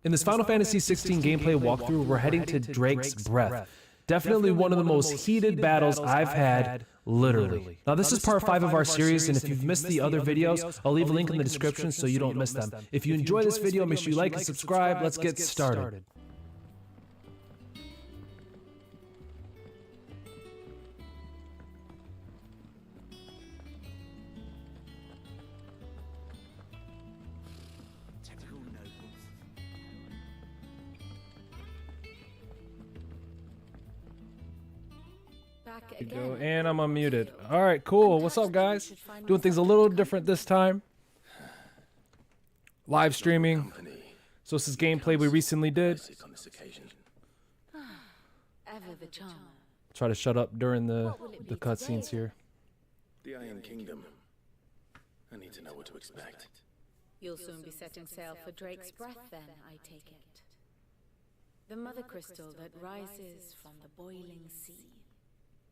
In this Final Fantasy 16 gameplay walkthrough, we're heading to Drake's Breath. Definitely one of the most heated battles I've had, literally. Now this is part 5 of our series, and if you've missed the other videos, I'll leave a link in the description so you don't miss them. If you enjoy this video, make sure you like and subscribe. Let's get started. Go, and I'm unmuted. All right, cool. What's up, guys? Doing things a little different this time. Live streaming. So this is gameplay we recently did. Try to shut up during the cutscenes here. The Iron Kingdom. I need to know what to expect. You'll soon be setting sail for Drake's Breath, then, I take it. The mother crystal that rises from the boiling sea.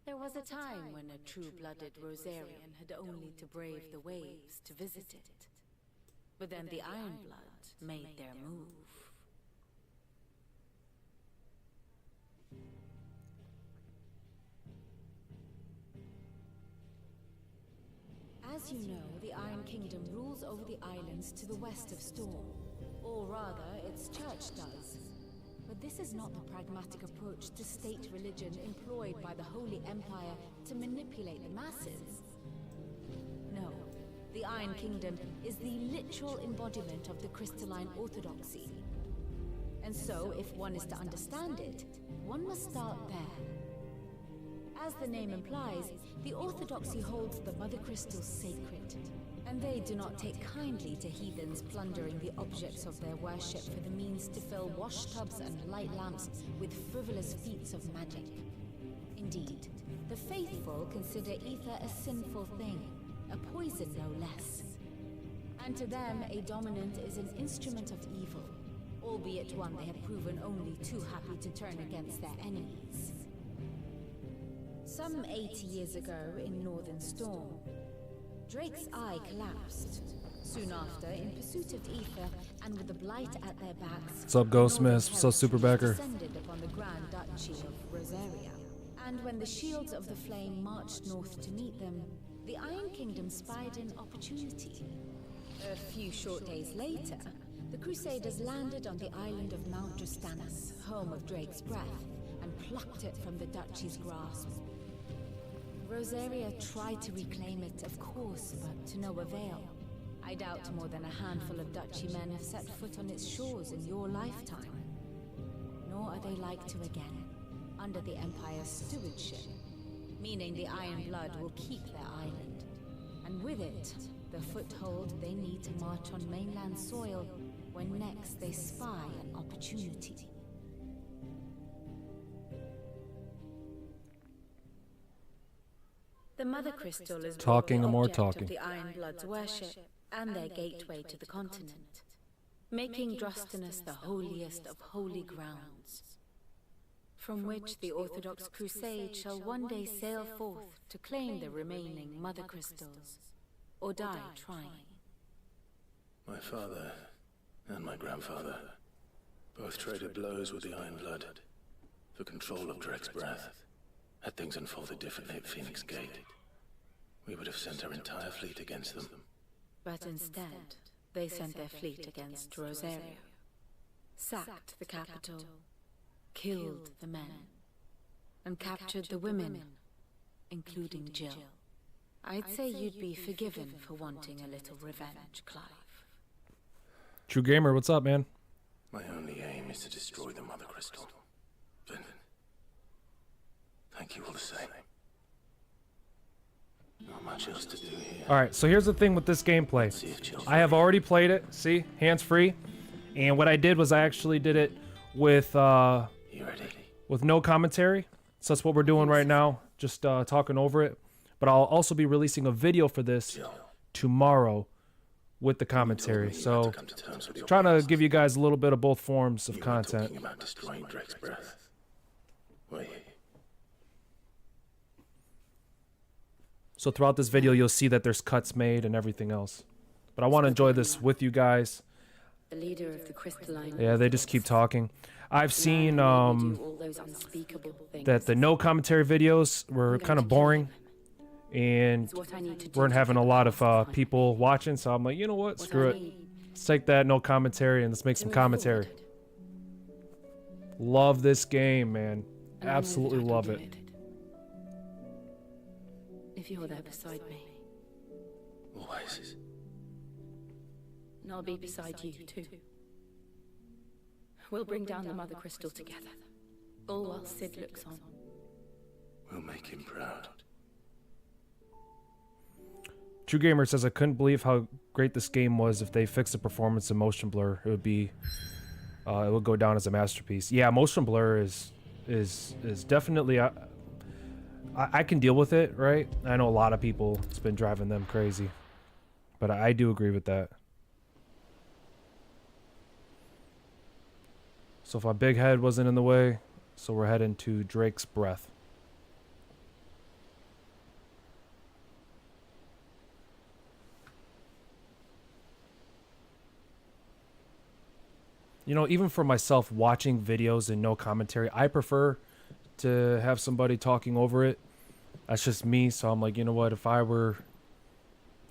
There was a time when a true-blooded Rosarian had only to brave the waves to visit it. But then the Ironblood made their move. As you know, the Iron Kingdom rules over the islands to the west of Storm. Or rather, its church does. But this is not the pragmatic approach to state religion employed by the Holy Empire to manipulate the masses. No, the Iron Kingdom is the literal embodiment of the crystalline orthodoxy. And so, if one is to understand it, one must start there. As the name implies, the orthodoxy holds the Mother Crystal sacred. And they do not take kindly to heathens plundering the objects of their worship for the means to fill washtubs and light lamps with frivolous feats of magic. Indeed, the faithful consider ether a sinful thing, a poison no less. And to them, a dominant is an instrument of evil, albeit one they have proven only too happy to turn against their enemies. Some 80 years ago in Northern Storm, Drake's eye collapsed. Soon after, in pursuit of ether and with the blight at their backs, What's up, Ghostmist? What's up, Superbacker? Descended upon the Grand Duchy of Rosaria. And when the shields of the flame marched north to meet them, the Iron Kingdom spied an opportunity. A few short days later, the Crusaders landed on the island of Mount Justanus, home of Drake's Breath, and plucked it from the duchy's grasp. Rosaria tried to reclaim it, of course, but to no avail. I doubt more than a handful of duchy men have set foot on its shores in your lifetime. Nor are they like to again, under the Empire's stewardship, meaning the Iron Blood will keep their island. And with it, the foothold they need to march on mainland soil when next they spy an opportunity. The Mother Crystal is Talking the or more object talking. of the Iron Blood's worship and their gateway to the continent, making Drostanus the holiest of holy grounds, from which the Orthodox Crusade shall one day sail forth to claim the remaining Mother Crystals, or die trying. My father and my grandfather both traded blows with the Iron Blood for control of Drake's Breath. Had things unfolded differently at Phoenix Gate, we would have sent our entire fleet against them. But instead, they sent their fleet against Rosario, sacked the capital, killed the men, and captured the women, including Jill. I'd say you'd be forgiven for wanting a little revenge, Clive. True Gamer, what's up, man? My only aim is to destroy the Mother Crystal. But thank you all the same. Not much else to do here. Alright, so here's the thing with this gameplay. I have already played it, see? Hands-free. And what I did was I actually did it with no commentary. So that's what we're doing right now, just talking over it. But I'll also be releasing a video for this tomorrow with the commentary. So trying to give you guys a little bit of both forms of content. About destroying Drake's breath. Wait. So throughout this video, you'll see that there's cuts made and everything else. But I want to enjoy this with you guys. The leader of the crystalline. Yeah, they just keep talking. I've seen that the no commentary videos were kind of boring. And weren't having a lot of people watching. So I'm like, you know what? Screw it. Let's take that no commentary and let's make some commentary. Love this game, man. Absolutely love it. If you're there beside me. Always. And I'll be beside you, too. We'll bring down the Mother Crystal together. All while Sid looks on. We'll make him proud. True Gamer says, I couldn't believe how great this game was. If they fixed the performance in motion blur, it would be, it would go down as a masterpiece. Yeah, motion blur is definitely, I can deal with it, right? I know a lot of people, it's been driving them crazy, but I do agree with that. So if my big head wasn't in the way, so we're heading to Drake's Breath. You know, even for myself watching videos and no commentary, I prefer to have somebody talking over it. That's just me, so I'm like, you know what, if I were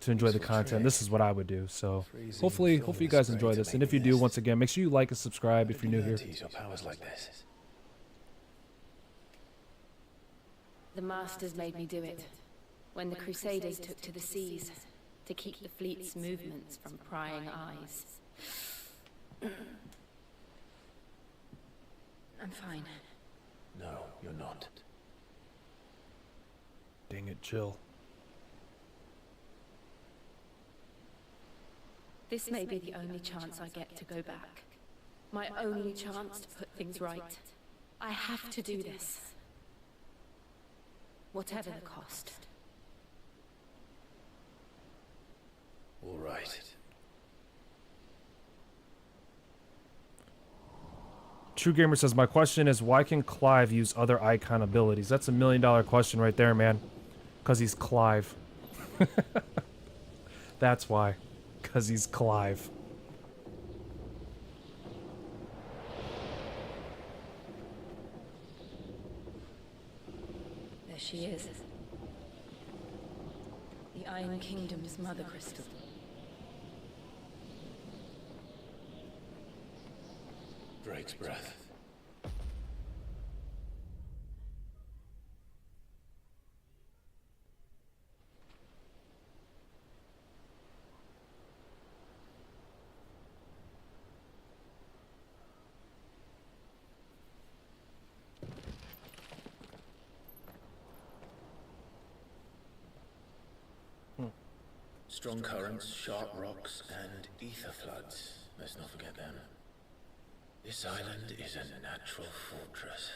to enjoy the content, this is what I would do. So hopefully you guys enjoy this. And if you do, once again, make sure you like and subscribe if you're new here. The Masters made me do it when the Crusaders took to the seas to keep the fleet's movements from prying eyes. I'm fine. No, you're not. Dang it, Jill. This may be the only chance I get to go back. My only chance to put things right. I have to do this. Whatever the cost. All right. True Gamer says, my question is, why can Clive use other icon abilities? That's $1 million question right there, man. Because he's Clive. That's why. Because he's Clive. There she is. The Iron Kingdom's Mother Crystal. Drake's breath. Strong currents, sharp rocks, and ether floods. Let's not forget them. This island is a natural fortress.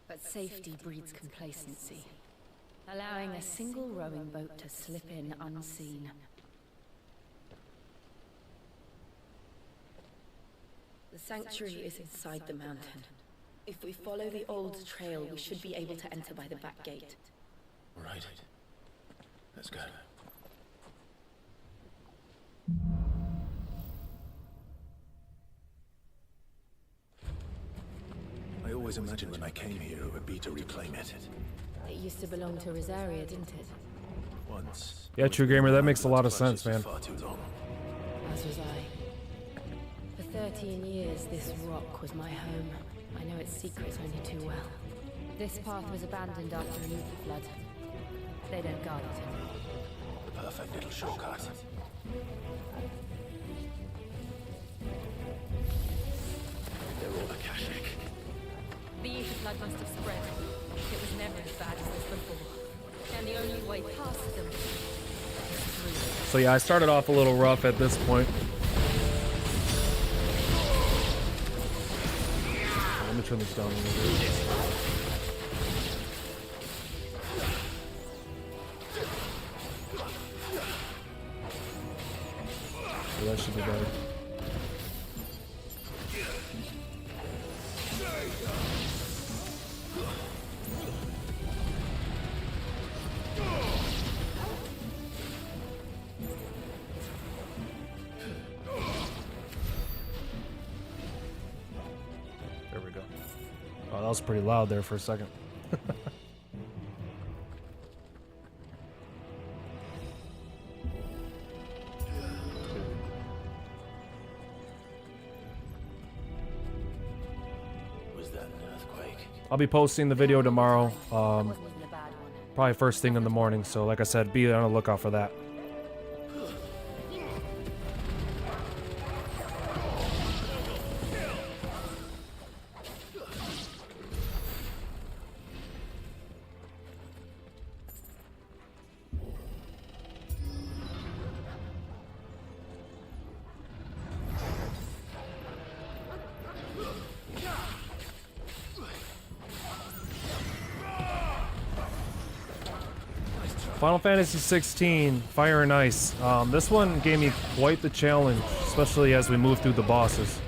But safety breeds complacency, allowing a single rowing boat to slip in unseen. The sanctuary is inside the mountain. If we follow the old trail, we should be able to enter by the back gate. All right. Let's go. I always imagined when I came here it would be to reclaim it. It used to belong to Rosaria, didn't it? Once. Yeah, True Gamer, that makes a lot of sense, man. Far too long. As was I. For 13 years, this rock was my home. I know its secrets only too well. This path was abandoned after an evil flood. They don't guard it anymore. The perfect little shortcut. They're all Akashic. The evil flood must have spread. It was never as bad as this before. And the only way past them is through. So yeah, I started off a little rough at this point. Let me turn this down a little bit. So that should be better. There we go. Oh, that was pretty loud there for a second. Was that an earthquake? I'll be posting the video tomorrow, Wasn't even a bad one. probably first thing in the morning. So like I said, be on the lookout for that. Final Fantasy 16, Fire and Ice. This one gave me quite the challenge, especially as we move through the bosses.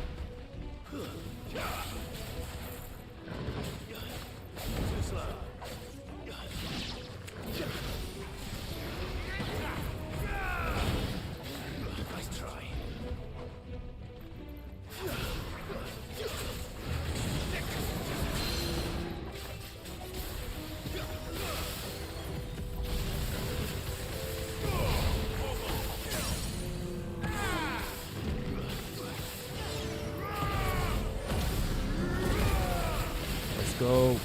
Go.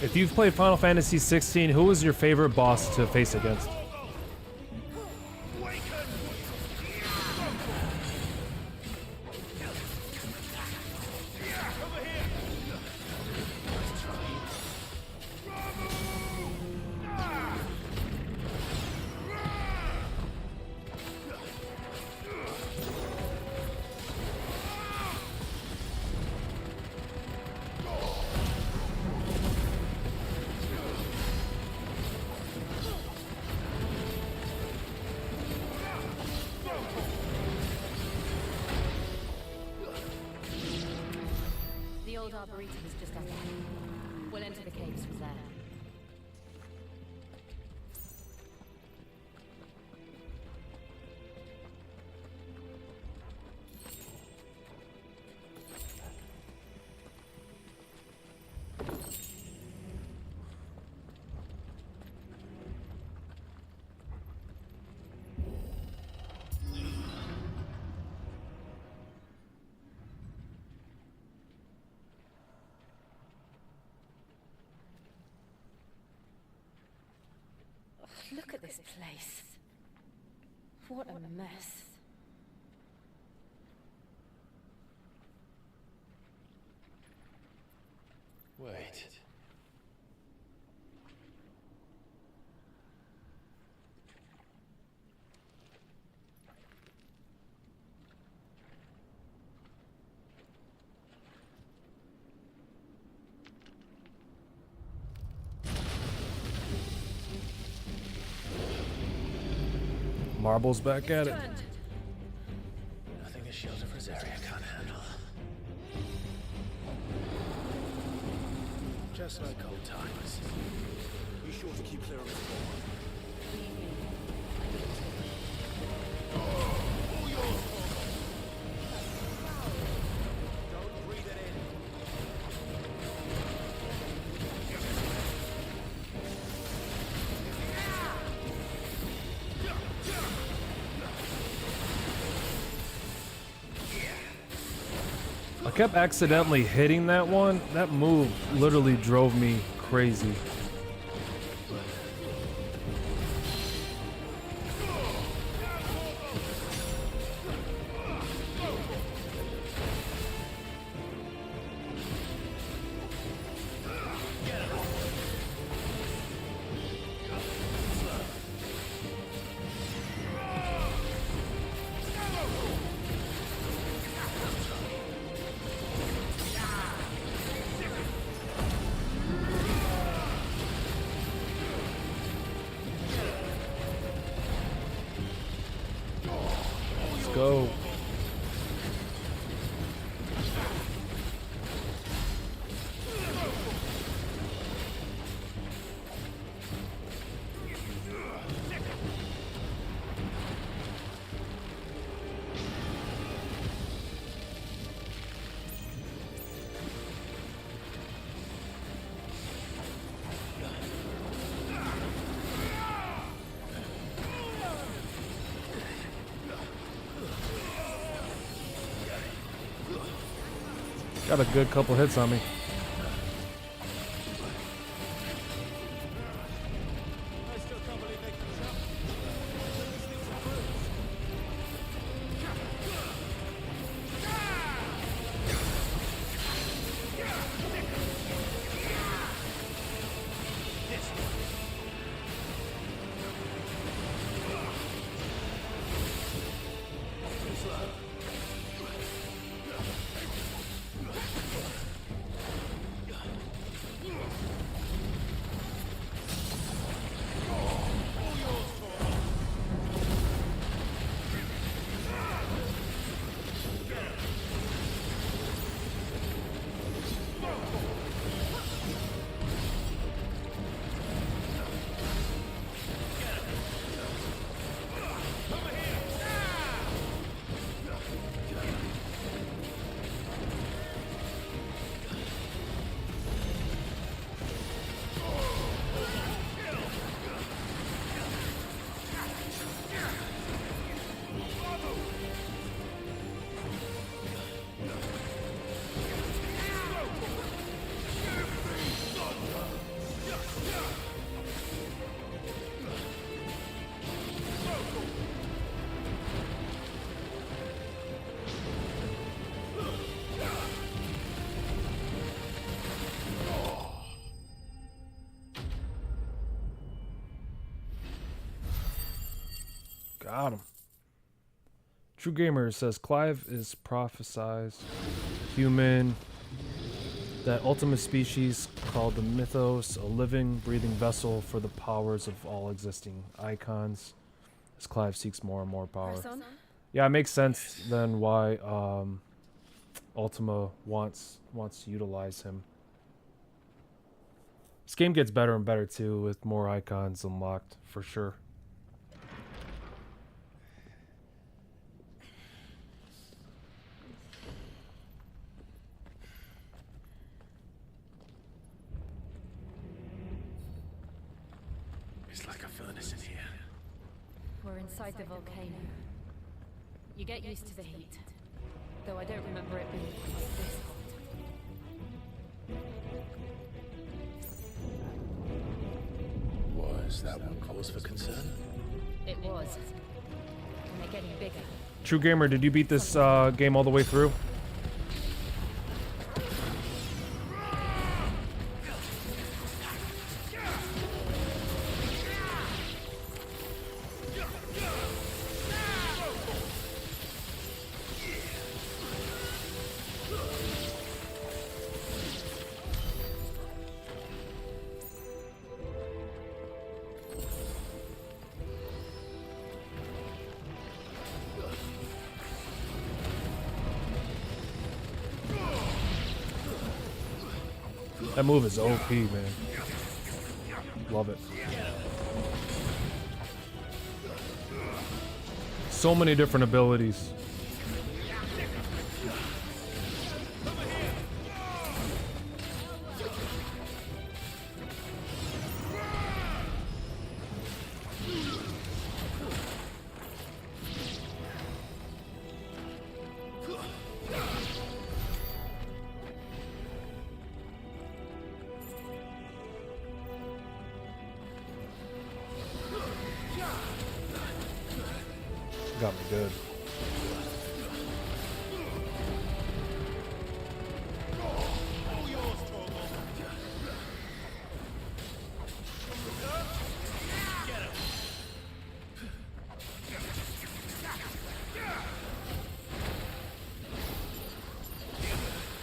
If you've played Final Fantasy 16, who was your favorite boss to face against? The old arboretum is just up ahead. We'll enter the caves from there. Look at this place. What a mess. Wait. Marble's back at it. Nothing a shelter for his area can't handle. Just like old times. You sure to keep clear of the floor. Don't breathe it in. I kept accidentally hitting that one. That move literally drove me crazy. Go. Got a good couple hits on me. Got him. True Gamer says Clive is prophesized human, that ultimate species called the Mythos, a living, breathing vessel for the powers of all existing icons. As Clive seeks more and more power. Yeah, it makes sense then why Ultima wants to utilize him. This game gets better and better too, with more icons unlocked for sure. It's like a furnace in here. We're inside the volcano. You get used to the heat, though I don't remember it being quite this hot. Was that one cause for concern? It was. And they're getting bigger. True Gamer, did you beat this game all the way through? That move is OP, man. Love it. So many different abilities. Got me good.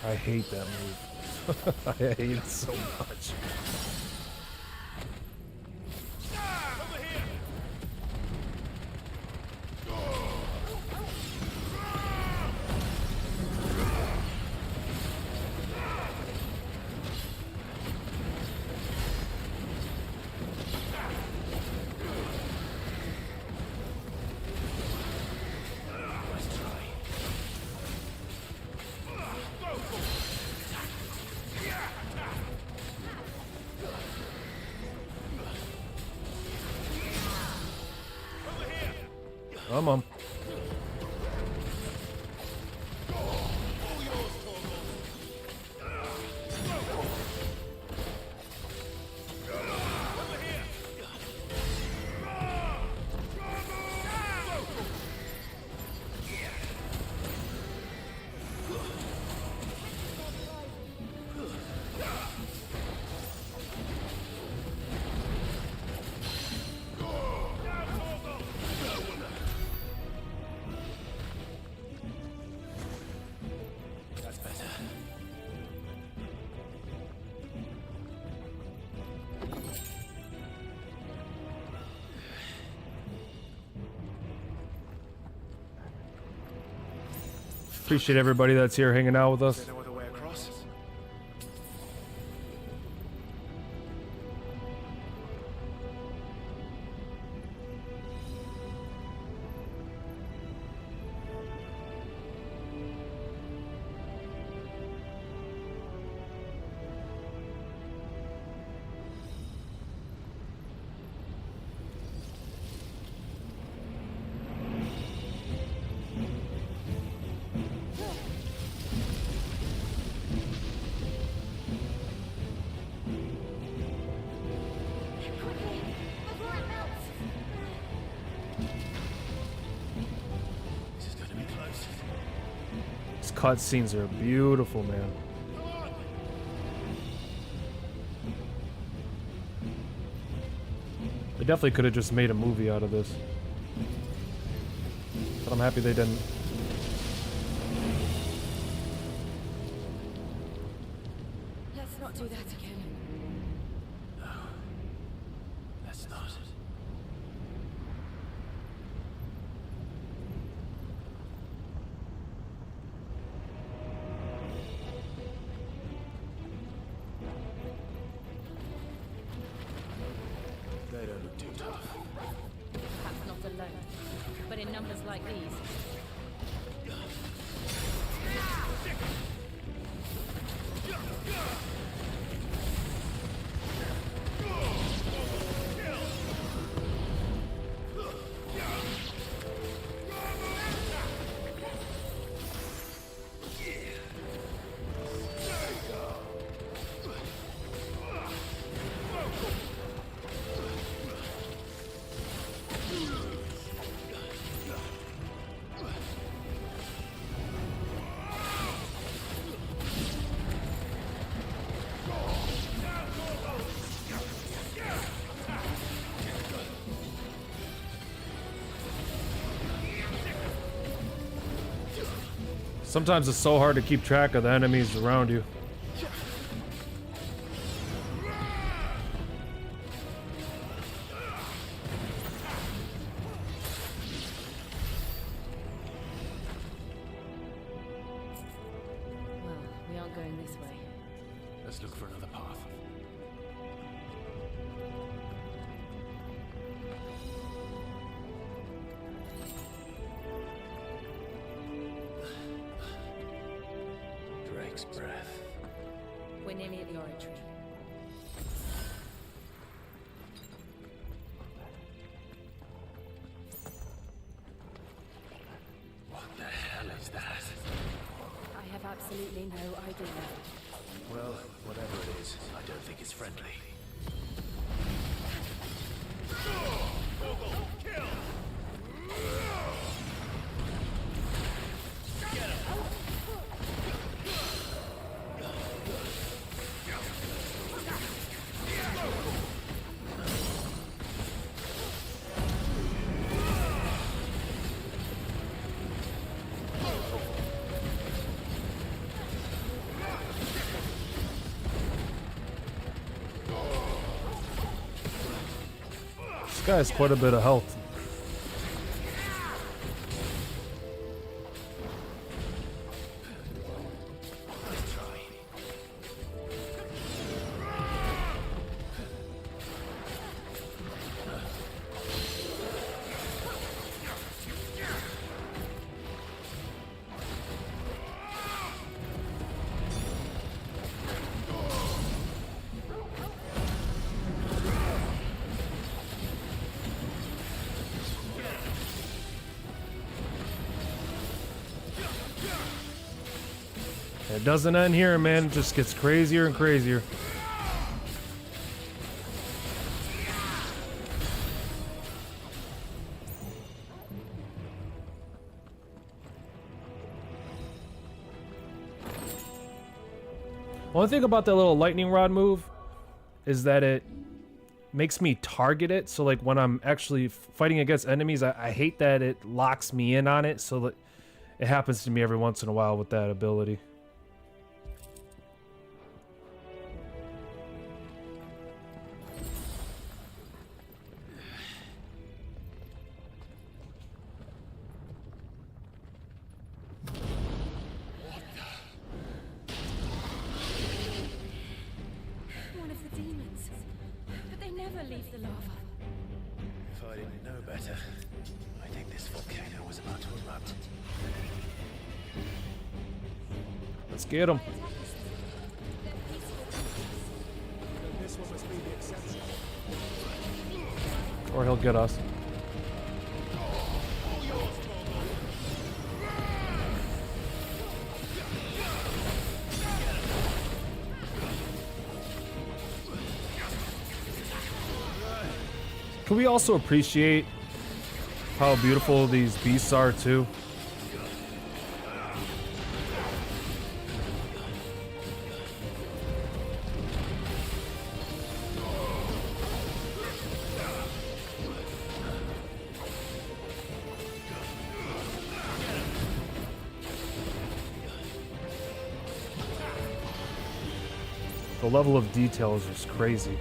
I hate that move. I hate it so much. Come on. Appreciate everybody that's here hanging out with us. No other way across? Cutscenes are beautiful, man. They definitely could have just made a movie out of this, but I'm happy they didn't. Let's not do that again. No. Let's not. They don't look too tough. Perhaps not alone, but in numbers like these. Sometimes it's so hard to keep track of the enemies around you. Well, we aren't going this way. Let's look for another path. We're nearly at the oratory. What the hell is that? I have absolutely no idea. Well, whatever it is, I don't think it's friendly. This guy has quite a bit of health. It doesn't end here, man. It just gets crazier and crazier. One thing about that little lightning rod move is that it makes me target it. So like when I'm actually fighting against enemies, I hate that it locks me in on it. So that it happens to me every once in a while with that ability. One of the demons. But they never leave the lava. If I didn't know better, I think this volcano was about to erupt. Let's get him. Or he'll get us. Can we also appreciate how beautiful these beasts are too? The level of detail is just crazy.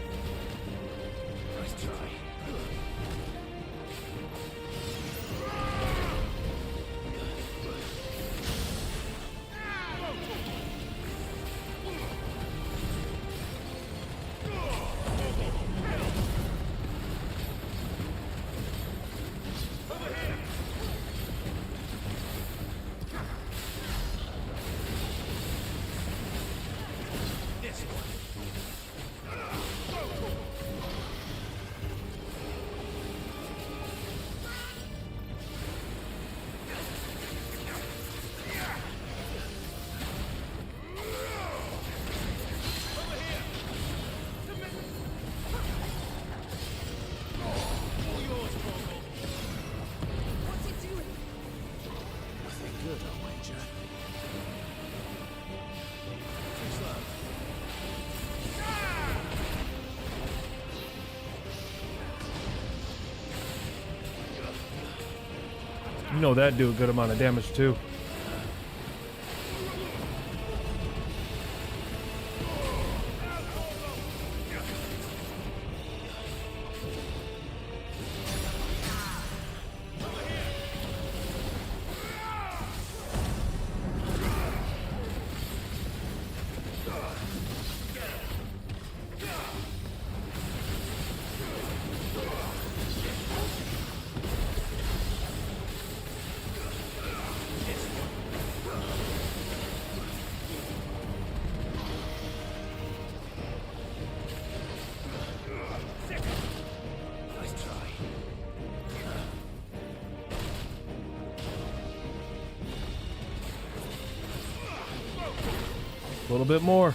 You know that'd do a good amount of damage too. little bit more.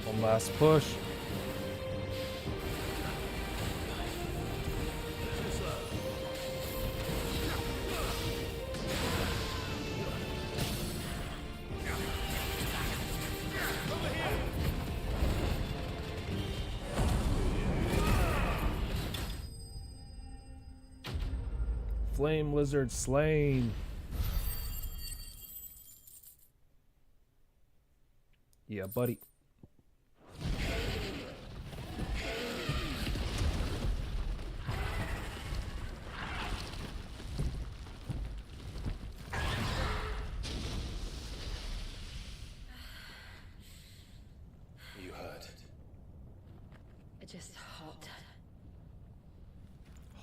One last push. Flame lizard slain. Yeah, buddy. You hurt. Just hot.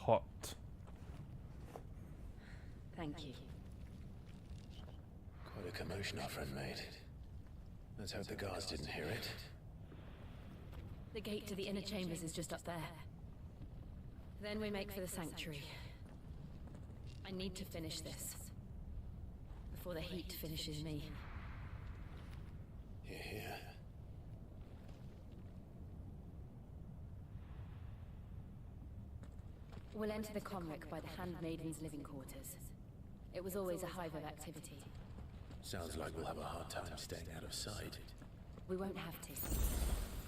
Hot. Thank you. Quite a commotion our friend made. Let's hope the guards didn't hear it. The gate to the inner chambers is just up there. Then we make for the sanctuary. I need to finish this before the heat finishes me. Hear, hear. We'll enter the Comric by the Handmaiden's living quarters. It was always a hive of activity. Sounds like we'll have a hard time staying out of sight. We won't have to.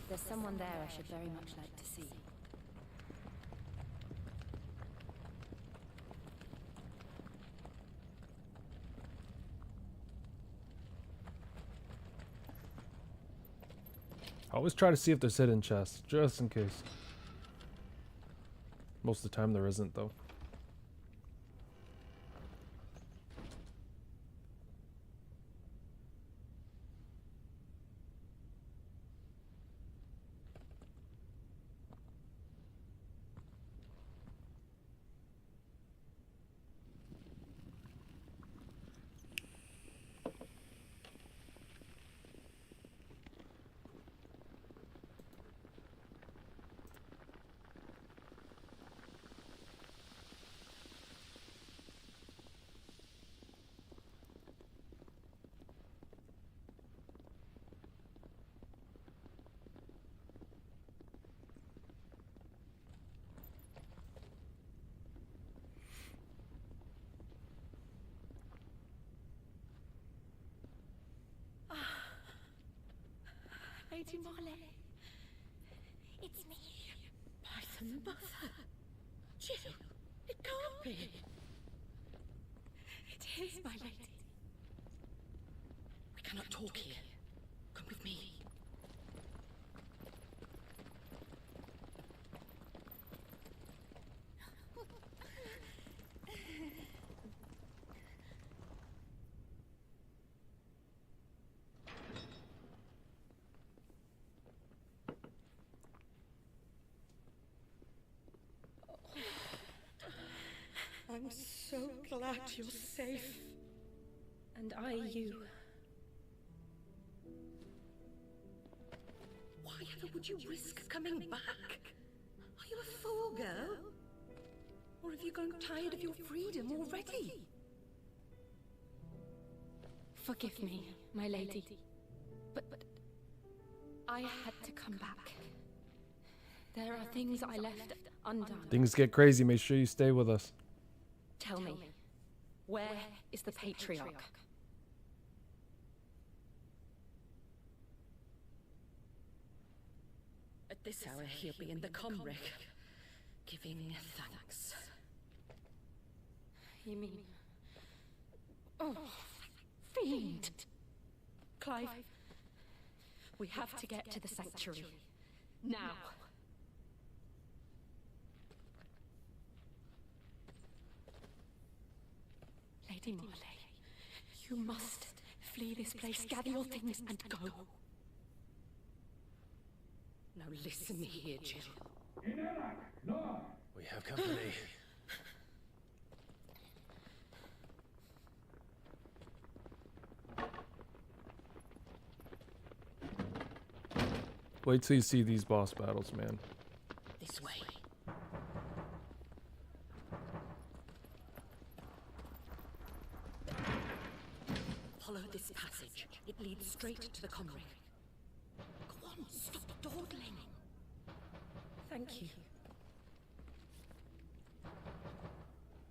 There's someone there I should very much like to see. I always try to see if there's hidden chests, just in case. Most of the time there isn't, though. Lady Marley, it's me. Python Mother. Jill, it can't be. It is, my lady. We cannot talk here. Come with me. I'm so glad you're safe. And I you. Why ever would you risk coming back? Are you a fool, girl? Or have you grown tired of your freedom already? Forgive me, my lady. But I had to come back. There are things I left undone. Things get crazy, make sure you stay with us. Tell me, where is the Patriarch? At this hour, he'll be in the Comric, giving thanks. You mean... Oh, fiend! Clive, we have to get to the sanctuary. Now! Lady Marley, you must flee this place, gather your things, and go. Now listen here, Jill. We have company. Wait till you see these boss battles, man. This way. Follow this passage. It leads straight to the common room. Go on, stop dawdling. Thank you.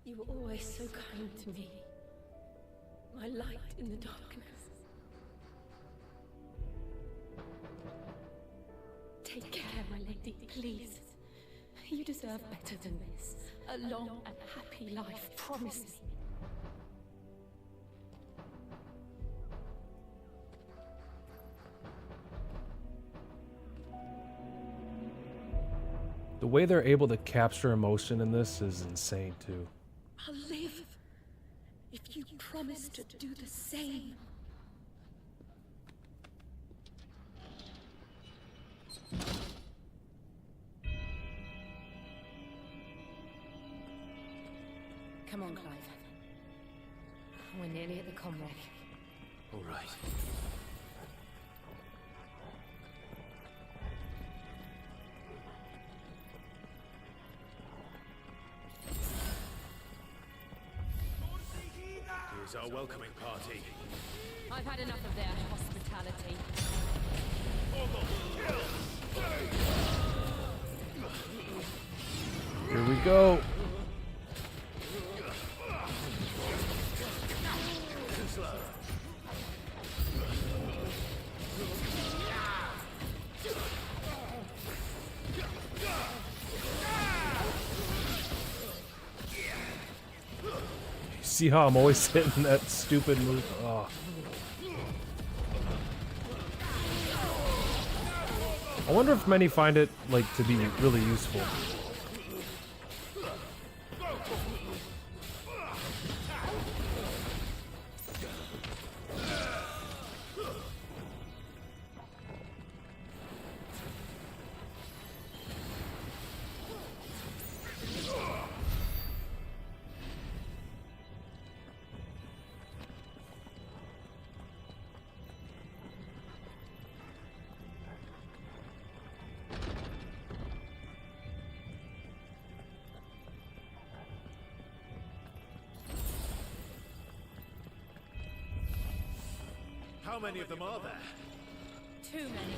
You were always so kind to me. My light in the darkness. Take care, my lady, please. You deserve better than this. A long and happy life, promise me. The way they're able to capture emotion in this is insane, too. I'll live if you promise to do the same. Come on, Clive. We're nearly at the comrade. All right. Here's our welcoming party. I've had enough of their hospitality. Here we go. See how I'm always hitting that stupid move? Oh. I wonder if many find it like to be really useful. How many of them are there? Too many.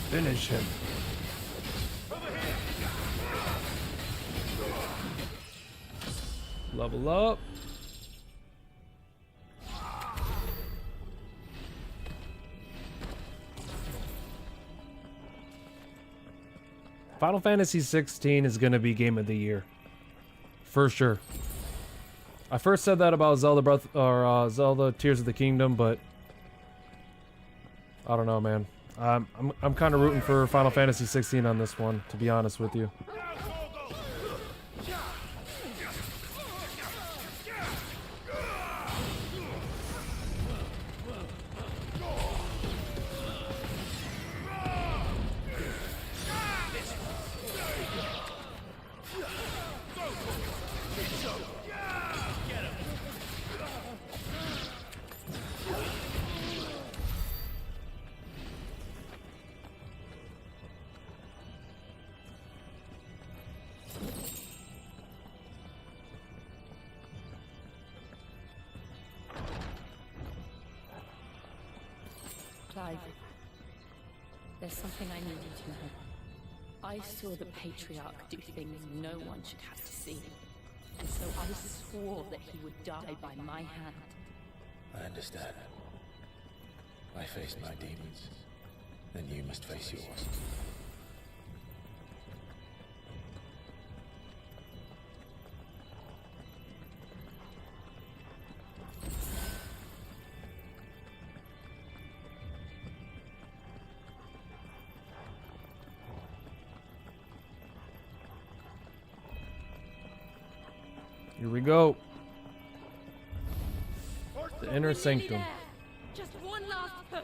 Finish him. Level up. Final Fantasy 16 is going to be game of the year. For sure. I first said that about Zelda Tears of the Kingdom, but I don't know, man. I'm kind of rooting for Final Fantasy 16 on this one, to be honest with you. Clive, there's something I need you to know. I saw the Patriarch do things no one should have to see. And so I swore that he would die by my hand. I understand. I faced my demons. Then you must face yours. Here we go. The inner sanctum. Just one last push.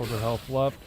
Quarter health left.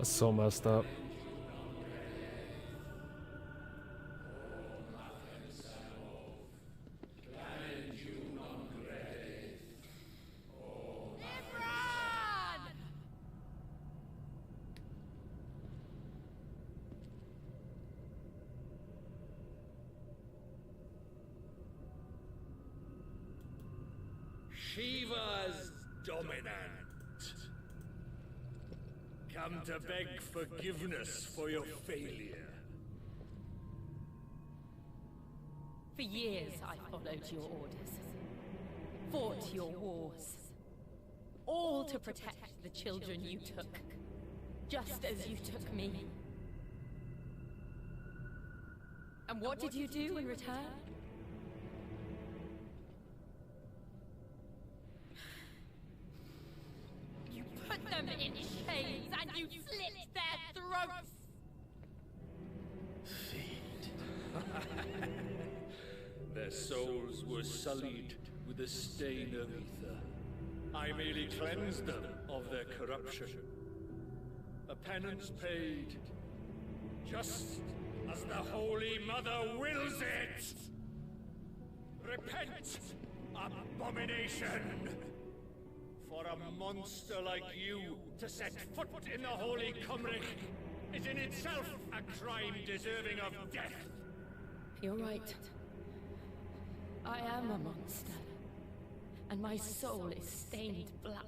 That's so messed up. Shiva's dominant. Come to beg forgiveness for your failure. For years I followed your orders, fought your wars, all to protect the children you took, just as you took me. And what did you do in return? You put them in chains and you slit their throats! Feed. There's souls were sullied with the stain of ether. I merely cleansed them of their corruption. A penance paid, just as the Holy Mother wills it! Repent, abomination! For a monster like you to set foot in the Holy Cymric is in itself a crime deserving of death. You're right. I am a monster. And my soul is stained black.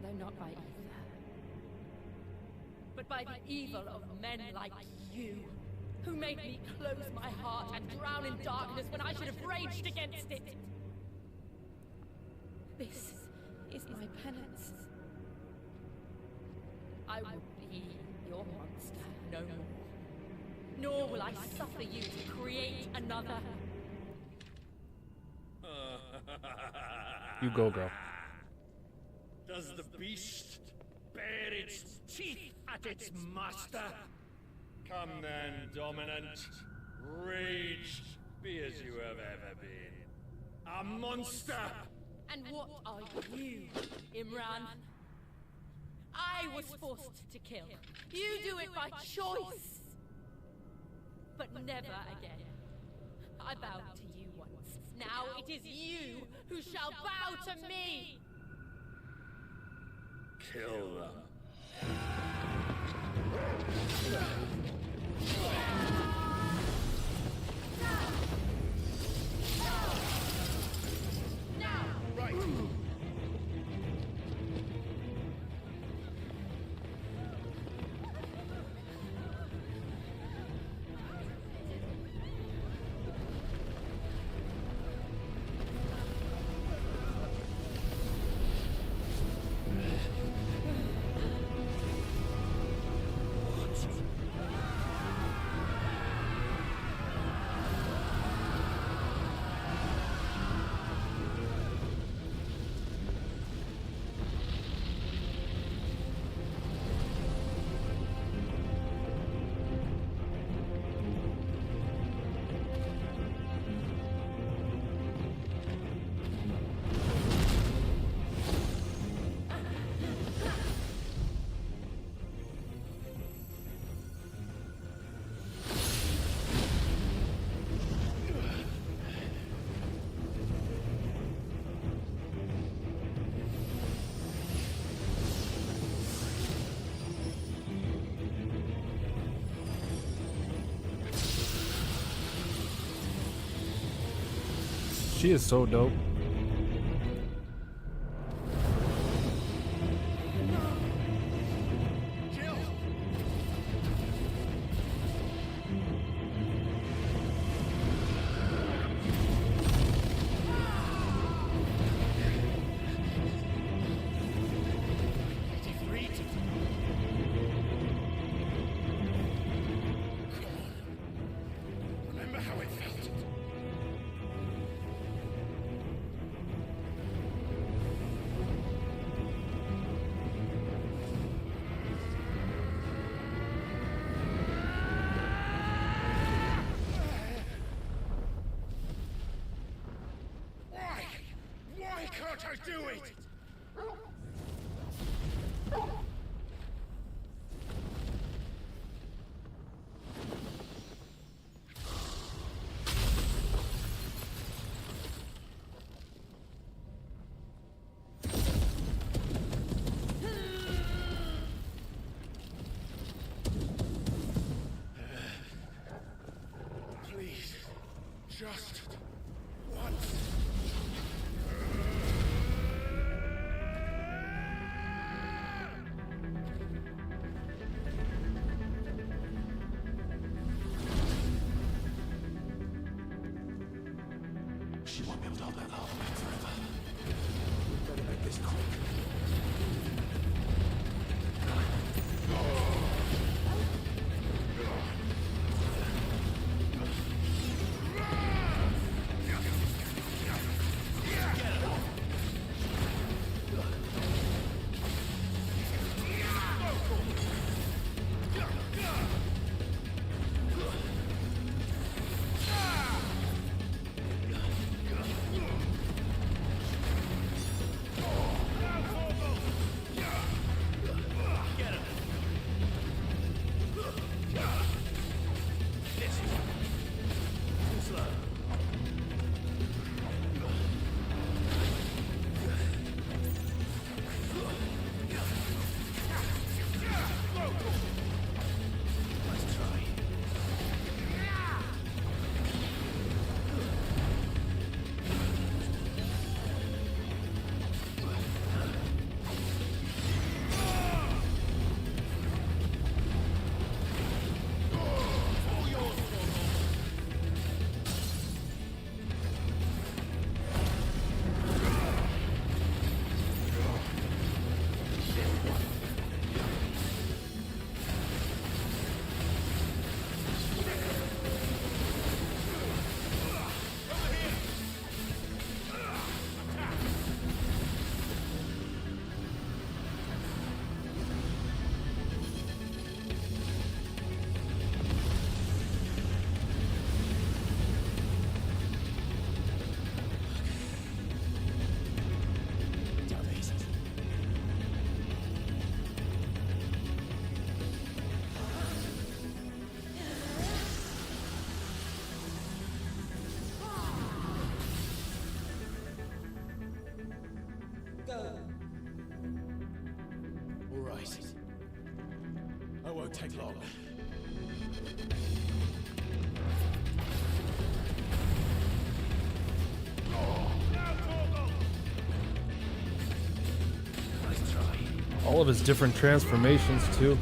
Though not by ether. But by the evil of men like you, who made me close my heart and drown in darkness when I should have raged against it. This is my penance. I will be your monster no more. Nor will I suffer you to create another. You go, girl. Does the beast bare its teeth at its master? Come then, dominant. Rage, be as you have ever been. A monster! And what are you, Imran? I was forced to kill. You do it by choice. But never again. I bowed to you once. Now it is you who shall bow to me! Kill them. She is so dope. Remember how it felt? Why can't I do it? Please, just once. She won't be able to hold that love back forever. We've got to make this quick. right. I won't take long. Nice try. All of his different transformations too.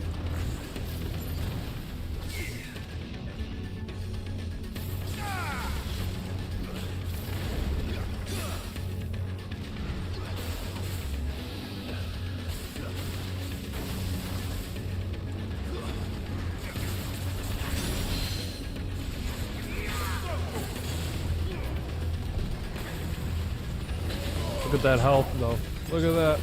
Look at that health though. Look at that.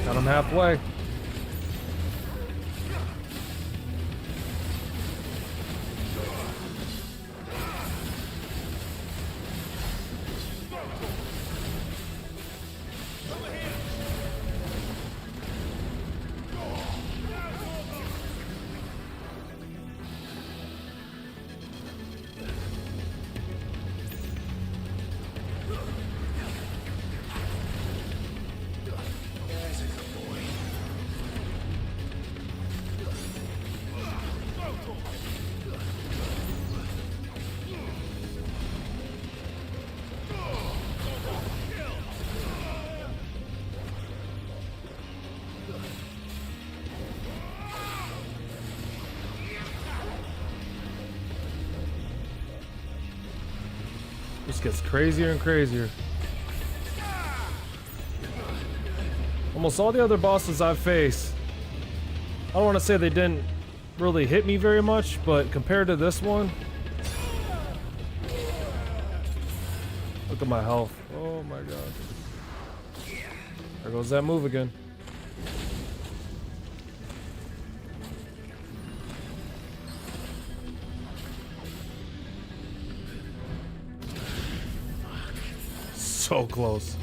Got him halfway. Just gets crazier and crazier. Almost all the other bosses I've faced, I don't want to say they didn't really hit me very much, but compared to this one, look at my health. Oh my god. There goes that move again. So close.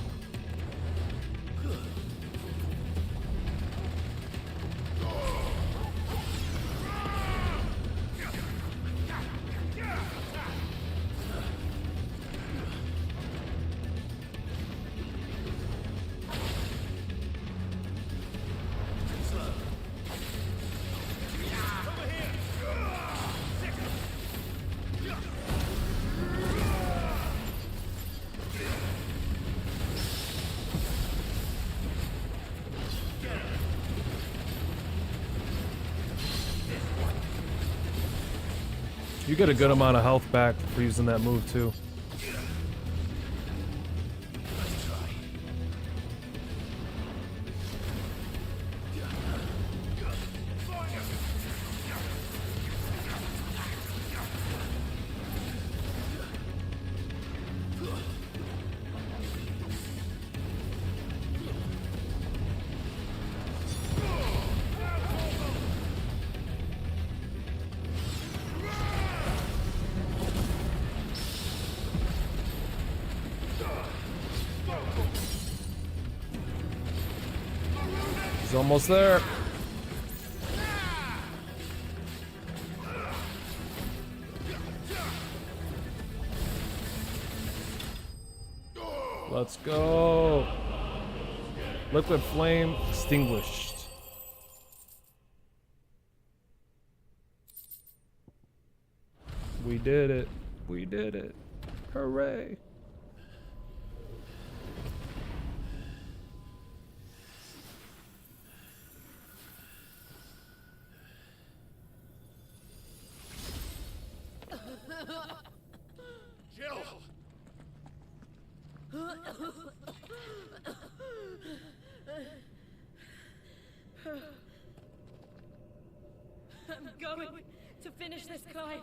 You get a good amount of health back for using that move too. He's almost there. Let's go. Liquid flame extinguished. We did it. We did it. Hooray. Jill! I'm going to finish this climb.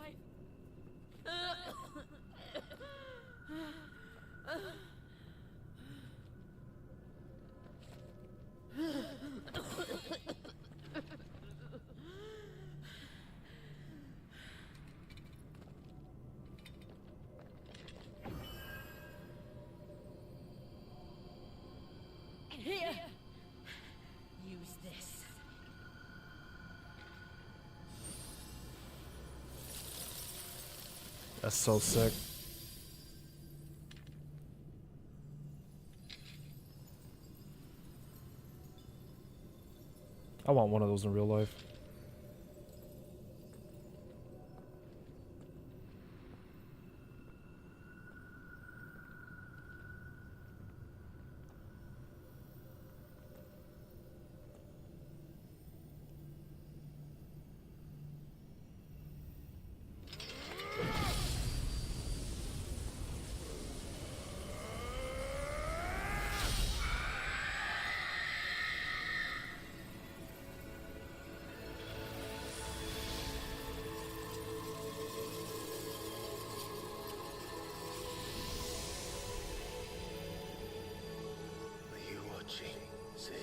Here! Use this. That's so sick. I want one of those in real life. Are you watching, Sid?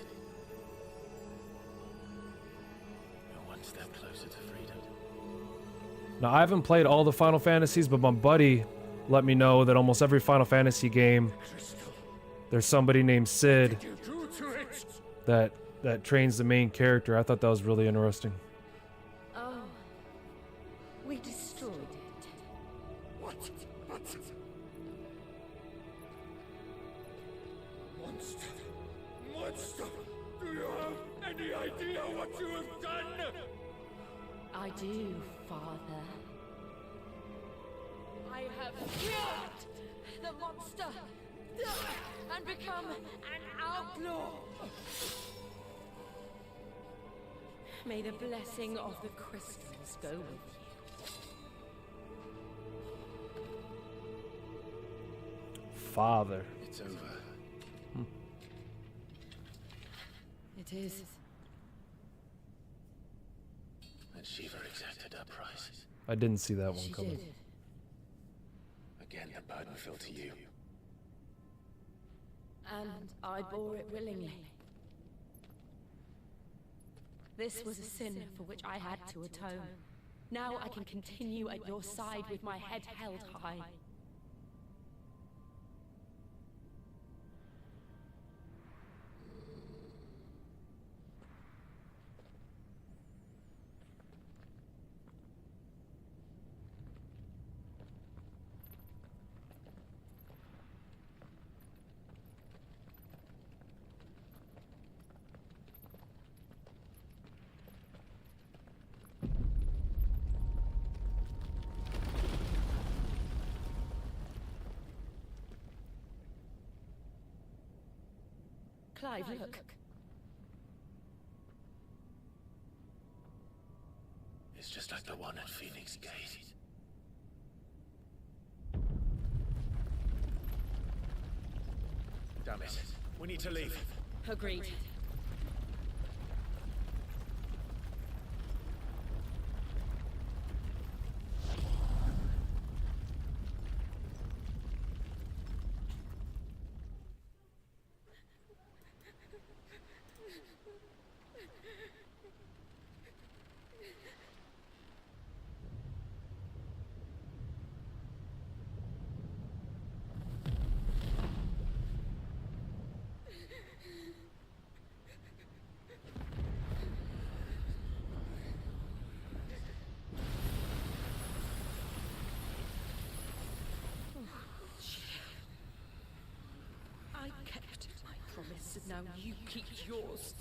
You're one step closer to freedom. Now, I haven't played all the Final Fantasies, but my buddy let me know that almost every Final Fantasy game, there's somebody named Sid that trains the main character. I thought that was really interesting. Oh. We destroyed it. What? Monster! Monster! Do you have any idea what you have done? I do, Father. I have killed the monster and become an outlaw. May the blessing of the crystals go with you. Father. It's over. It is. And Shiva exacted her price. I didn't see that one She coming. did. Again, the burden fell to you. And I bore it willingly. This was a sin for which I had to atone. Now I can continue at your side with my head held high. Clive, look. It's just like the one at Phoenix Gate. Damn it. We need to leave. Agreed. I kept my promise, and now you keep yours.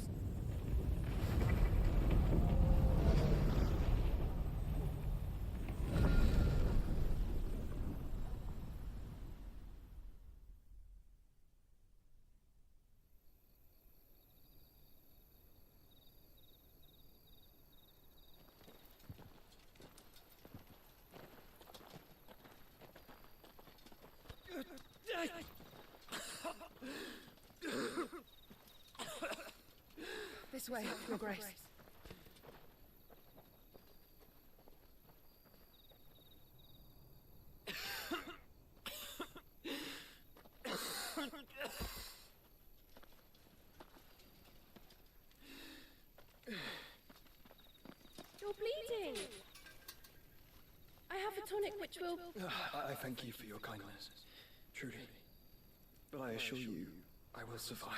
This way, Your Grace. You're bleeding. I have a tonic which will... I thank you for your kindness, truly. But I assure you, I will survive.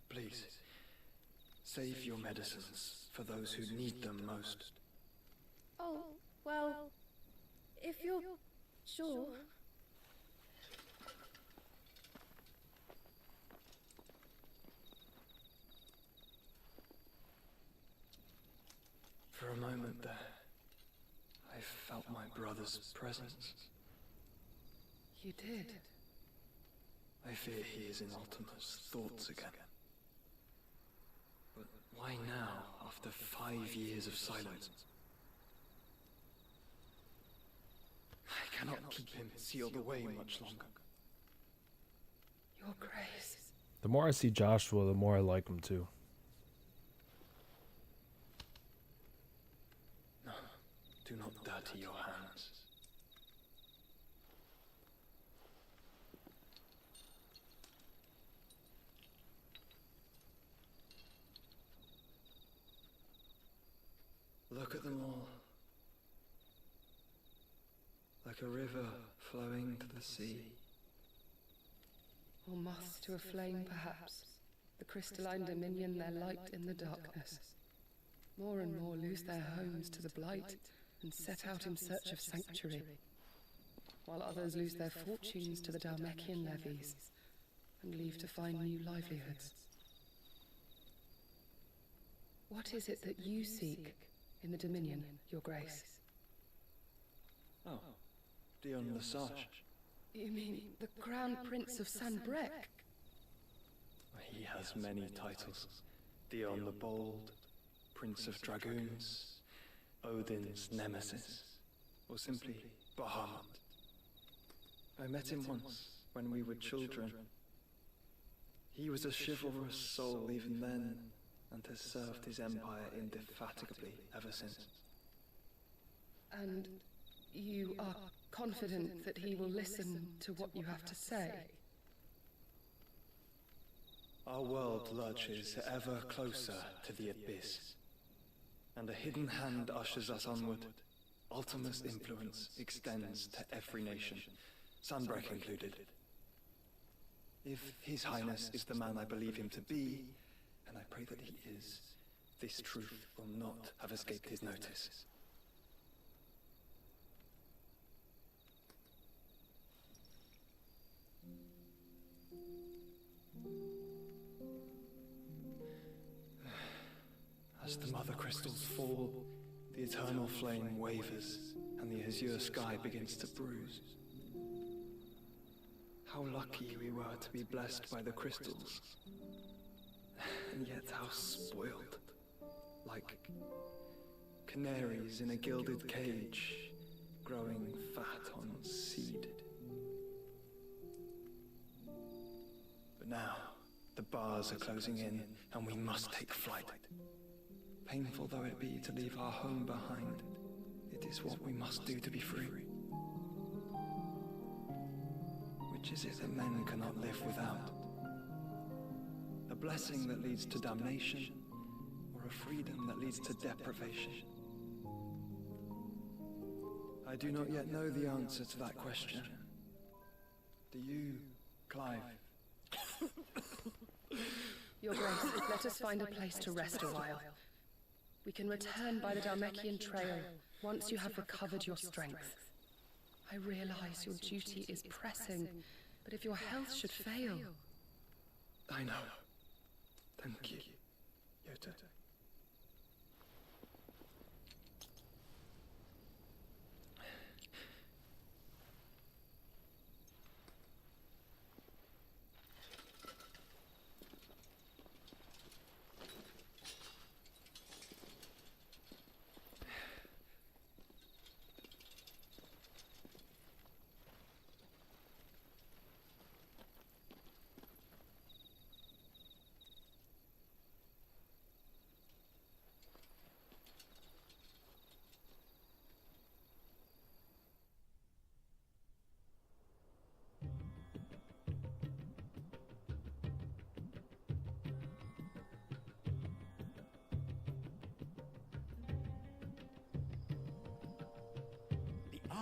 Please, save your medicines for those who need them most. Oh, well, if you're sure. For a moment there, I felt my brother's presence. You did? I fear he is in Ultima's thoughts again. But why now, after 5 years of silence? I cannot keep him sealed away much longer. Your Grace. The more I see Joshua, the more I like him too. No, do not dirty your hands. Look at them all. Like a river flowing to the sea. Or moths to a flame, perhaps. The crystalline dominion their light in the darkness. More and more lose their homes to the blight and set out in search of sanctuary, while others lose their fortunes to the Dhalmekian levies and leave to find new livelihoods. What is it that you seek in the Dominion, Your Grace? Oh, Dion Lesage. You mean the Crown Prince of Sanbreque? He has many titles. Dion the Bold, Prince of Dragoons, Odin's Nemesis, or simply Bahamut. I met him once, when we were children. He was a chivalrous soul even then, and has served his empire indefatigably ever since. And you are confident that he will listen to what you have to say? Our world lurches ever closer to the abyss, and a hidden hand ushers us onward. Ultima's influence extends to every nation, Sanbreque included. If His Highness is the man I believe him to be, and I pray that he is, this truth will not have escaped his notice. As the mother crystals fall, the eternal flame wavers, and the azure sky begins to bruise. How lucky we were to be blessed by the crystals. And yet how spoiled. Like canaries in a gilded cage, growing fat on seed. But now, the bars are closing in, and we must take flight. Painful though it be to leave our home behind, it is what we must do to be free. Which is it that men cannot live without? A blessing that leads to damnation, or a freedom that leads to deprivation? I do not yet know the answer to that question. Do you, Clive? Your Grace, let us find a place to rest a while. We can return by the Dhalmekian trail once you have recovered your strength. I realize your duty is pressing, but if your health should fail... I know. Thank you, Yota.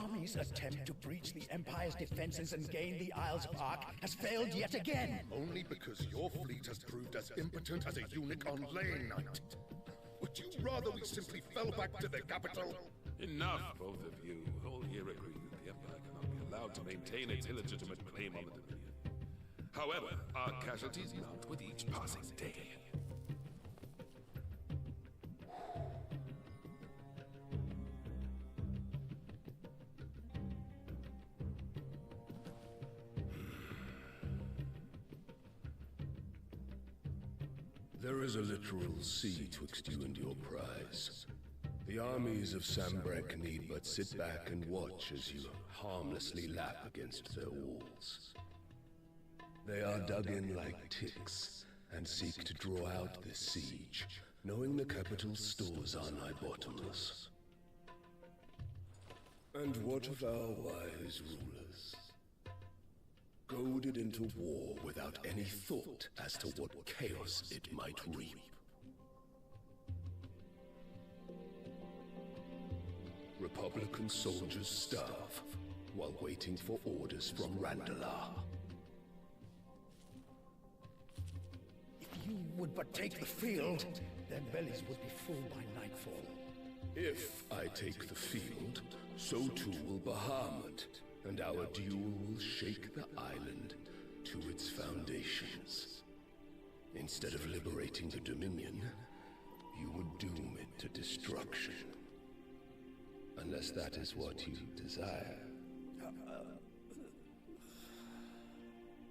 army's attempt to breach the Empire's defenses and gain the Isles Park has failed yet again. Only because your fleet has proved as impotent as a eunuch on laying night. Would you rather we simply fell back to the capital? Enough, both of you. All here agree that the Empire cannot be allowed to maintain its illegitimate claim on the Dominion. However, our casualties mount with each passing day. There is a literal sea twixt you and your prize. The armies of Sambrek need but sit back and watch as you harmlessly lap against their walls. They are dug in like ticks and seek to draw out this siege, knowing the capital's stores are nigh bottomless. And what of our wise rulers? Goaded into war without any thought as to what chaos it might reap. Republican soldiers starve while waiting for orders from Randalar. If you would but take the field, their bellies would be full by nightfall. If I take the field, so too will Bahamut, and our duel will shake the island to its foundations. Instead of liberating the Dominion, you would doom it to destruction. Unless that is what you desire.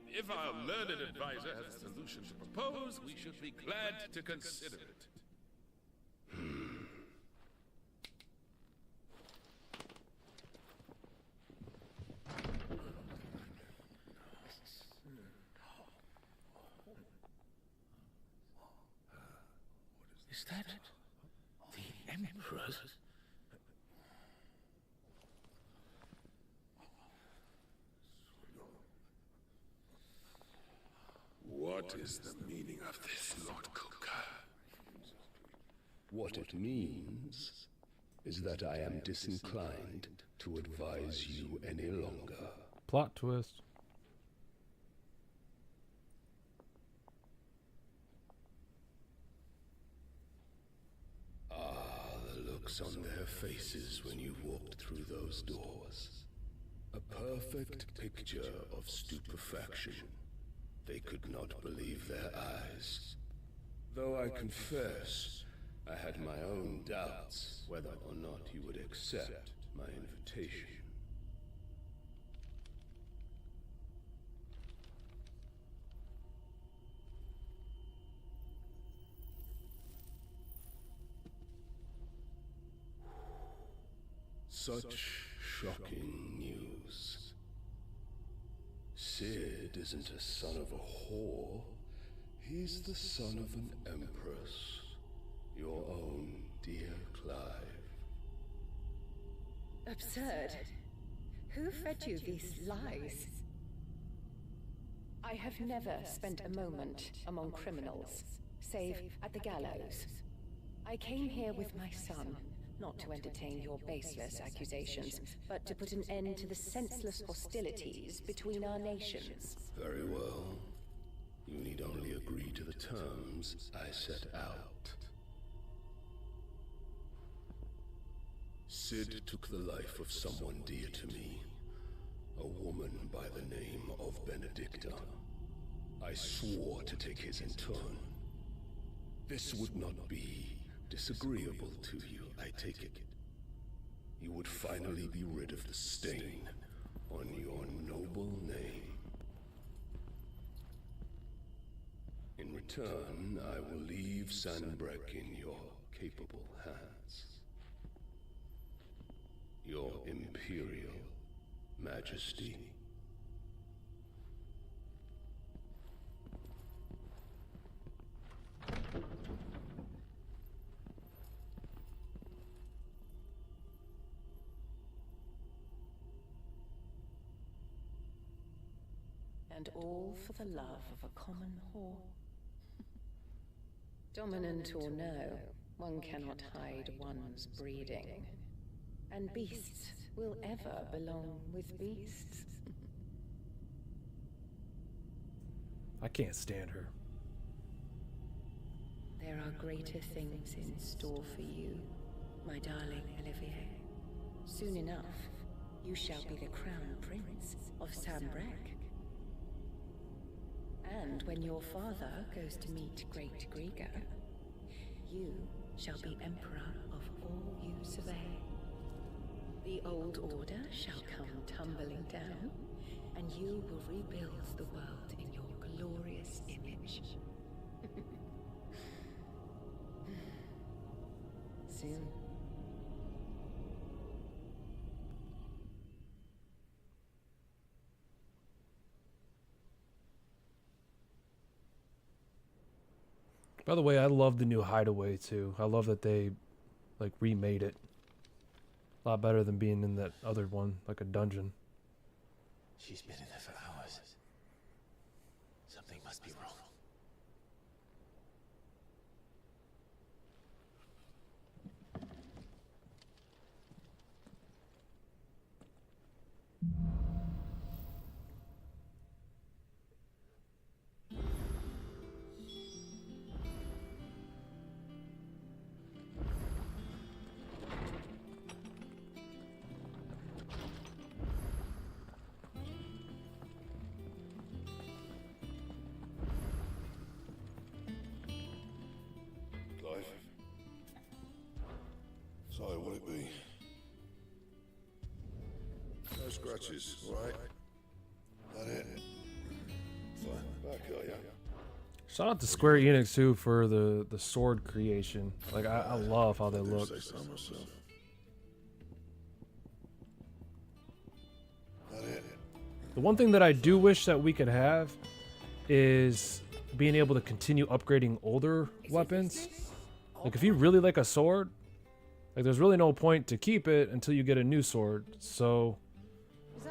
If our learned advisor has a solution to propose, we should be glad to consider it. Is that the Emperor's? What is the meaning of this, Lord Kuka? What it means is that I am disinclined to advise you any longer. Plot twist. The looks on their faces when you walked through those doors. A perfect picture of stupefaction. They could not believe their eyes. Though I confess, I had my own doubts whether or not you would accept my invitation. Such shocking news. Sid isn't a son of a whore. He's the son of an empress. Your own dear Clive. Absurd. Who fed you these lies? I have never spent a moment among criminals, save at the gallows. I came here with my son, not to entertain your baseless accusations, but to put an end to the senseless hostilities between our nations. Very well. You need only agree to the terms I set out. Sid took the life of someone dear to me, a woman by the name of Benedicta. I swore to take his in turn. This would not be disagreeable to you, I take it. You would finally be rid of the stain on your noble name. In return, I will leave Sanbrek in your capable hands. Your Imperial Majesty. And all for the love of a common whore. Dominant or no, one cannot hide one's breeding. And beasts will ever belong with beasts. I can't stand her. There are greater things in store for you, my darling Olivier. Soon enough, you shall be the crown prince of Sambrec. And when your father goes to meet Great Grieger, you shall be emperor of all you survey. The old order shall come tumbling down, and you will rebuild the world in your glorious image. Soon. By the way, I love the new hideaway too. I love that they like remade it. A lot better than being in that other one, like a dungeon. She's been in there for hours. Something must be wrong. Sorry, would it be? No scratches, all right? That it? Fine, back are ya? Shout out to Square Enix too for the sword creation. Like I love how they look. Say so myself. That it? The one thing that I do wish that we could have is being able to continue upgrading older weapons. Like if you really like a sword, like there's really no point to keep it until you get a new sword. So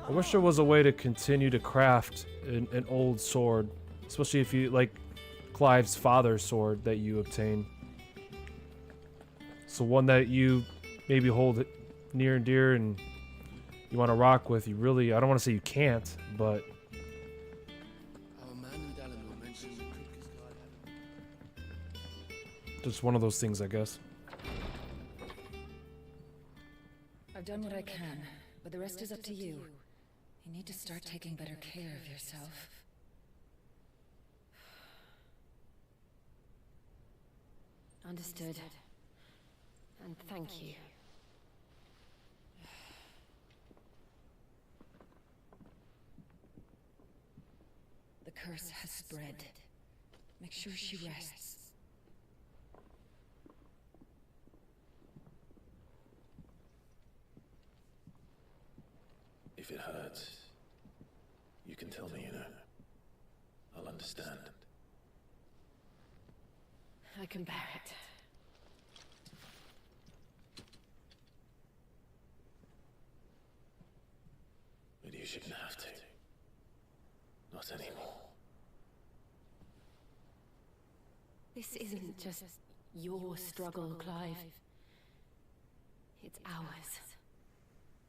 I wish there was a way to continue to craft an old sword, especially if you like Clive's father's sword that you obtain. So one that you maybe hold near and dear and you want to rock with. You really, I don't want to say you can't, but just one of those things, I guess. I've done what I can, but the rest is up to you. You need to start taking better care of yourself. Understood. And thank you. The curse has spread. Make sure she rests. If it hurts, you can tell me, you know. I'll understand. I can bear it. But you shouldn't have to. Not anymore. This isn't just your struggle, Clive. It's ours.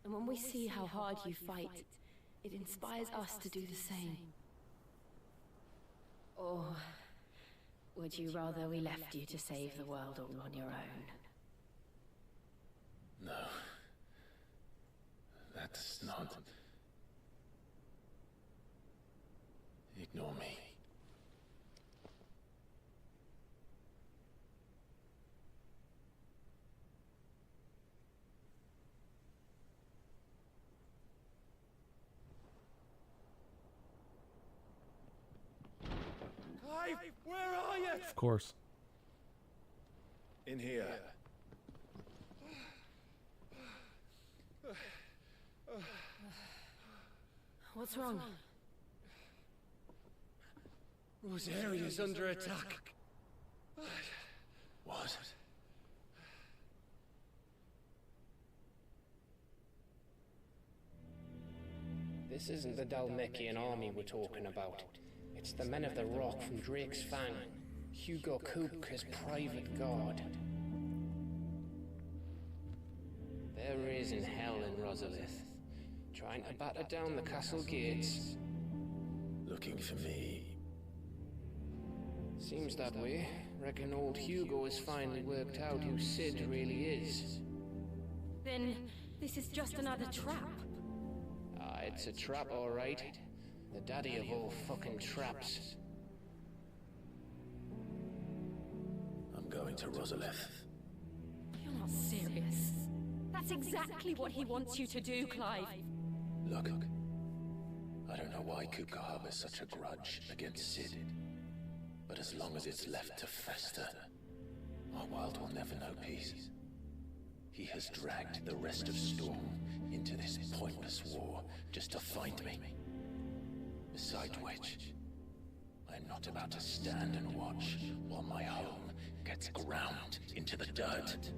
And when we see how hard you fight, it inspires us to do the same. Or would you rather we left you to save the world all on your own? No. That's not... Ignore me. Clive, where are you? Of course. In here. What's wrong? Rosaria's under attack. What? This isn't the Dalmekian army we're talking about. It's the men of the Rock from Drake's Fang. Hugo Kupka's private guard. There is in hell in Rosalith, trying to batter down the castle gates. Looking for me. Seems that way. Reckon old Hugo has finally worked out who Sid really is. Then, this is just another trap. Ah, it's a trap, all right. The daddy of all fucking traps. I'm going to Rosalith. You're not serious. That's exactly what he wants you to do, Clive. Look, I don't know why Kupka harbors such a grudge against Sid. But as long as it's left to fester, our world will never know peace. He has dragged the rest of Storm into this pointless war just to find me. Besides which, I'm not about to stand and watch while my home gets ground into the dirt.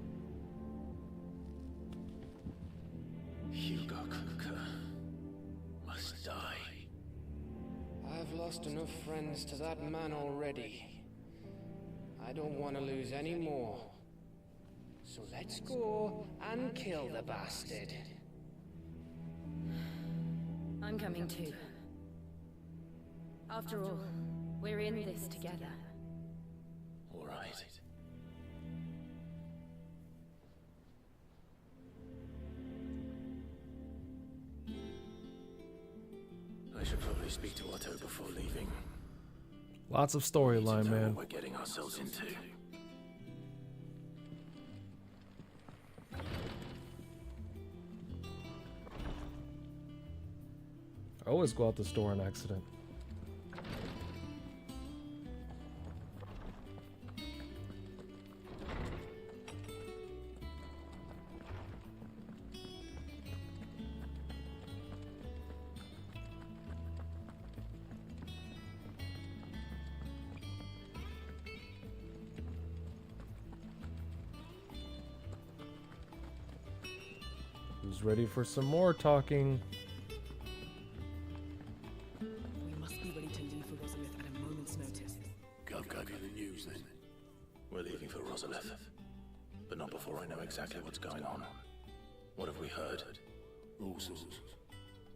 Hugo Kupka must die. I've lost enough friends to that man already. I don't want to lose any more. So let's go and kill the bastard. I'm coming too. After all, we're in this together. All right. I should probably speak to Otto before leaving. Lots of storyline, man. What we're getting ourselves into. I always go out the store on accident. Who's ready for some more talking? We must be ready to leave for Rosalith at a moment's notice. Gov gave you the news then. We're leaving for Rosalith. But not before I know exactly what's going on. What have we heard? All sorts.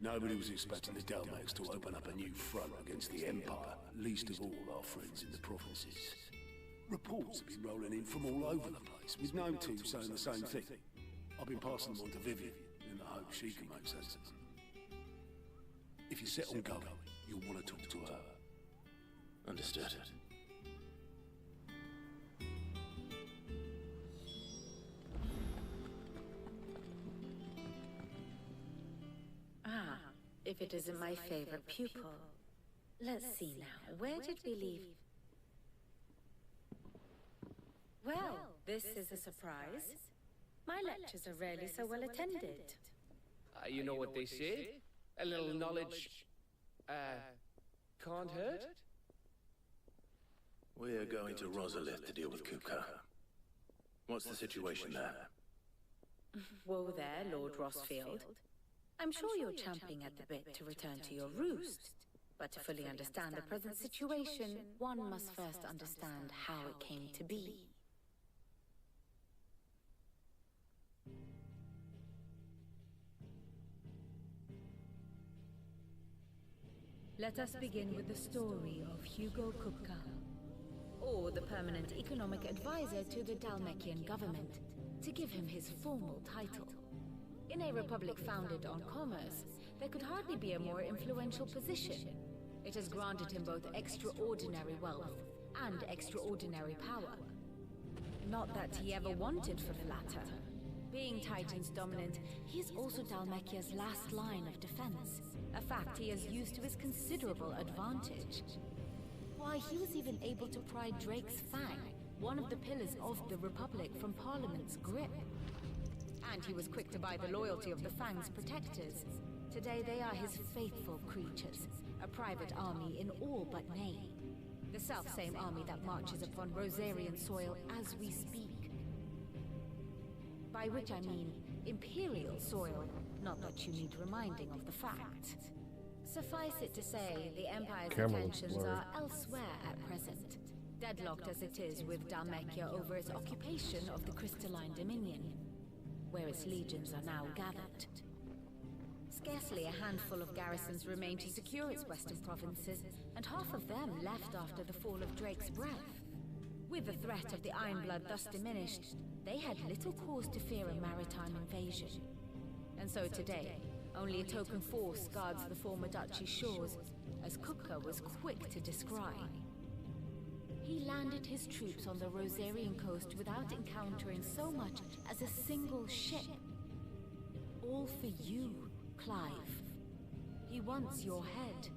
Nobody was expecting the Dalmex to open up a new front against the Empire, least of all our friends in the provinces. Reports have been rolling in from all over the place, with no two saying the same thing. I've been passing them on to Vivian, in the hope she can make sense of them. If you're set on going, you'll want to talk to her. Understood. Ah, if it isn't my favorite pupil. Let's see now, where did we leave? Well, this is a surprise. My lectures are rarely so well attended. You know what they say? A little knowledge, can't hurt? We're going to Rosalith to deal with Kupka. What's the situation there? Whoa there, Lord Rossfield. I'm sure you're champing at the bit to return to your roost. But to fully understand the present situation, one must first understand how it came to be. Let us begin with the story of Hugo Kupka, or the permanent economic advisor to the Dalmekian government, to give him his formal title. In a republic founded on commerce, there could hardly be a more influential position. It has granted him both extraordinary wealth and extraordinary power. Not that he ever wanted for the latter. Being Titan's dominant, he is also Dalmekia's last line of defense, a fact he has used to his considerable advantage. Why, he was even able to pry Drake's Fang, one of the pillars of the Republic, from Parliament's grip. And he was quick to buy the loyalty of the Fang's protectors. Today they are his faithful creatures, a private army in all but name. The self-same army that marches upon Rosarian soil as we speak. By which I mean Imperial soil, not that you need reminding of the fact. Suffice it to say, the Empire's attentions are elsewhere at present, deadlocked as it is with Dalmekia over its occupation of the Crystalline Dominion. where its legions are now gathered. Scarcely a handful of garrisons remain to secure its western provinces, and half of them left after the fall of Drake's breath. With the threat of the Ironblood thus diminished, they had little cause to fear a maritime invasion. And so today, only a token force guards the former duchy's shores, as Kupka was quick to describe. He landed his troops on the Rosarian coast without encountering so much as a single ship. All for you, Clive. He wants your head.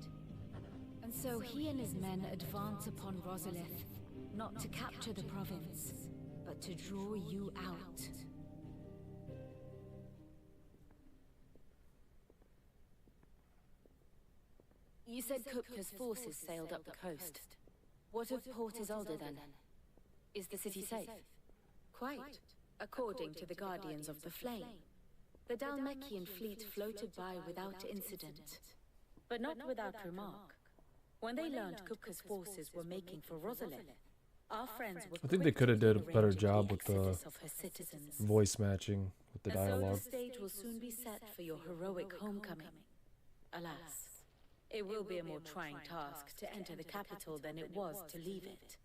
And so he and his men advance upon Rosalith, not to capture the province, but to draw you out. You said Kupka's forces sailed up the coast. What of Port Isolde then? Is the city safe? Quite, according to the Guardians of the Flame. The Dalmekian fleet floated by without incident. But not without remark. When they learned Kupka's forces were making for Rosalith, our friends were I think they could have did a better job with the voice matching with the dialogue. So the stage will soon be set for your heroic homecoming. Alas, it will be a more trying task to enter the capital than it was to leave it.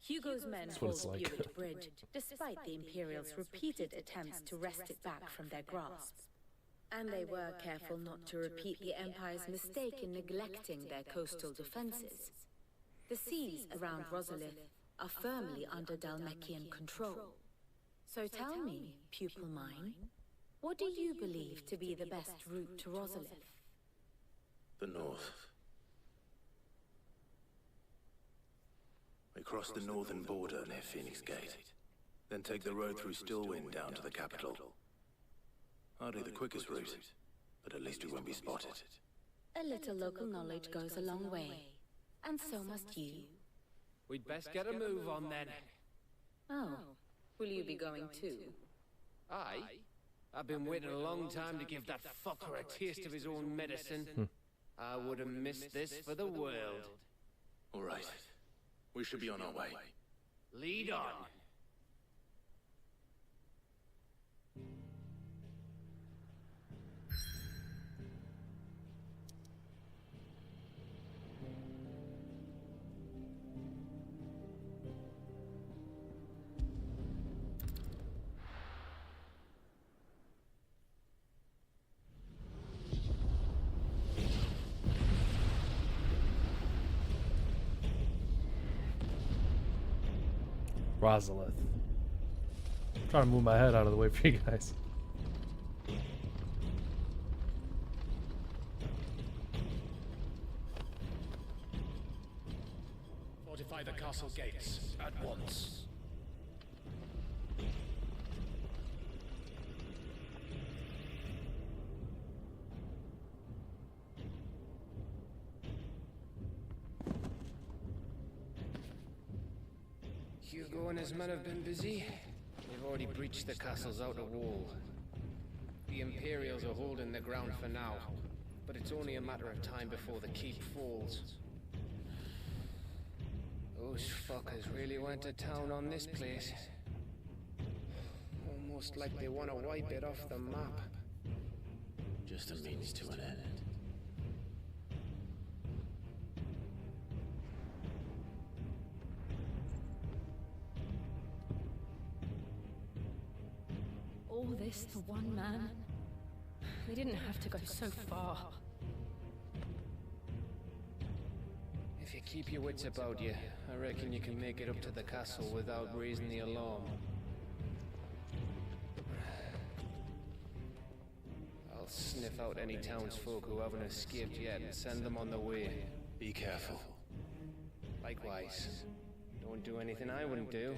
Hugo's men hold Buick Bridge, despite the Imperials' repeated attempts to wrest it back from their grasp. And they were careful not to repeat the Empire's mistake in neglecting their coastal defenses. The seas around Rosalith are firmly under Dalmekian control. So tell me, pupil mine, what do you believe to be the best route to Rosalith? The north. We cross the northern border near Phoenix Gate, then take the road through Stillwind down to the capital. Hardly the quickest route, but at least we won't be spotted. A little local knowledge goes a long way, and so must you. We'd best get a move on then. Oh, will you be going too? Aye. I've been waiting a long time to give that fucker a taste of his own medicine. I wouldn't miss this for the world. All right. We should be on our way. Lead on. Rosalith. I'm trying to move my head out of the way for you guys. Fortify the castle gates at once. Hugo and his men have been busy. They've already breached the castle's outer wall. The Imperials are holding the ground for now, but it's only a matter of time before the keep falls. Those fuckers really went to town on this place. Almost like they want to wipe it off the map. Just a means to an end. All this for one man? They didn't have to go so far. If you keep your wits about you, I reckon you can make it up to the castle without raising the alarm. I'll sniff out any townsfolk who haven't escaped yet and send them on the way. Be careful. Likewise. Don't do anything I wouldn't do.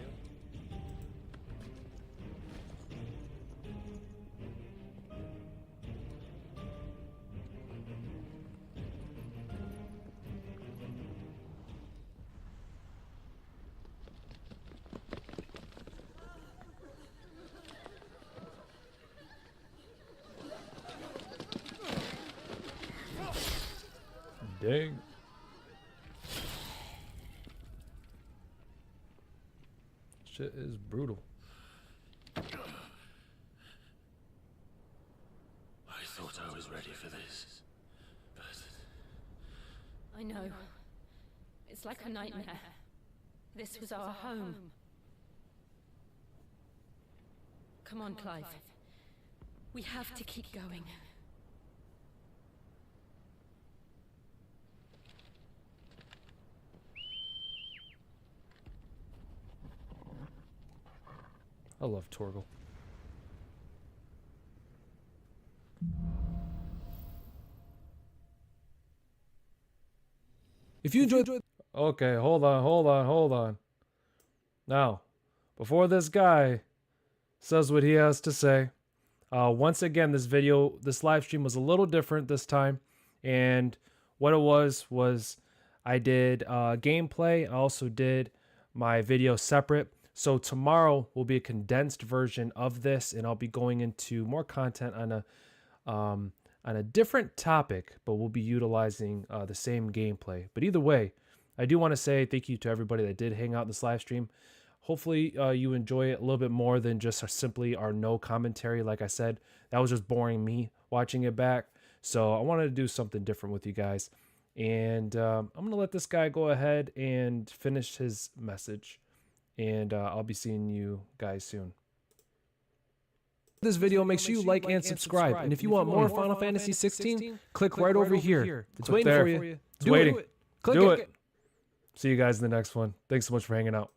Dang. Shit is brutal. It's like a nightmare. This was our home. Come on, Clive. We have to keep going. I love Torgal. If you enjoyed... Okay, hold on. Now, before this guy says what he has to say, once again, this live stream was a little different this time. And what it was I did gameplay. I also did my video separate. So tomorrow will be a condensed version of this, and I'll be going into more content on a different topic, but we'll be utilizing the same gameplay. But either way, I do want to say thank you to everybody that did hang out in this live stream. Hopefully you enjoy it a little bit more than just simply our no commentary. Like I said, that was just boring me watching it back. So I wanted to do something different with you guys. And I'm going to let this guy go ahead and finish his message. And I'll be seeing you guys soon. This video, make sure you like and subscribe. And if you want more Final Fantasy 16, click right over here. It's waiting for you. It's waiting. Do it. See you guys in the next one. Thanks so much for hanging out.